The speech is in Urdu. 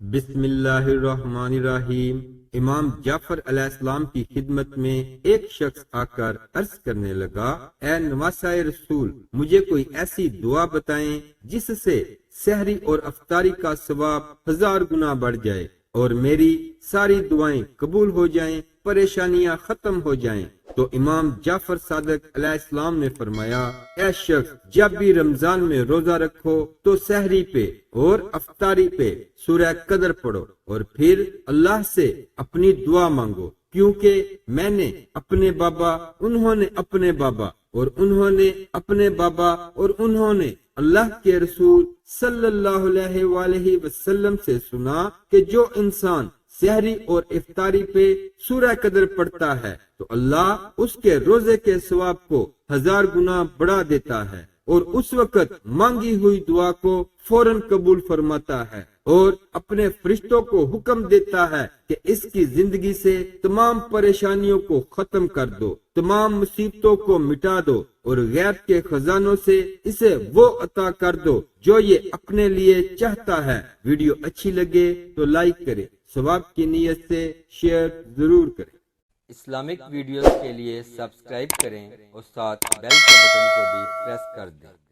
بسم اللہ الرحمن الرحیم۔ امام جعفر علیہ السلام کی خدمت میں ایک شخص آ کر عرض کرنے لگا، اے نواسۂ رسول، مجھے کوئی ایسی دعا بتائیں جس سے سحری اور افطاری کا ثواب 1000 گنا بڑھ جائے اور میری ساری دعائیں قبول ہو جائیں، پریشانیاں ختم ہو جائیں۔ تو امام جعفر صادق علیہ السلام نے فرمایا، اے شخص، جب بھی رمضان میں روزہ رکھو تو سحری پہ اور افطاری پہ سورہ قدر پڑھو اور پھر اللہ سے اپنی دعا مانگو، کیونکہ میں نے اپنے بابا، انہوں نے اپنے بابا اور انہوں نے اپنے بابا اور انہوں نے اللہ کے رسول صلی اللہ علیہ وآلہ وسلم سے سنا کہ جو انسان سحری اور افطاری پہ سورہ قدر پڑھتا ہے تو اللہ اس کے روزے کے ثواب کو 1000 گنا بڑھا دیتا ہے اور اس وقت مانگی ہوئی دعا کو فوراً قبول فرماتا ہے اور اپنے فرشتوں کو حکم دیتا ہے کہ اس کی زندگی سے تمام پریشانیوں کو ختم کر دو، تمام مصیبتوں کو مٹا دو اور غیب کے خزانوں سے اسے وہ عطا کر دو جو یہ اپنے لیے چاہتا ہے۔ ویڈیو اچھی لگے تو لائک کرے، ثواب کی نیت سے شیئر ضرور کریں۔ اسلامک ویڈیوز کے لیے سبسکرائب کریں اور ساتھ بیل کے بٹن کو بھی پریس کر دیں۔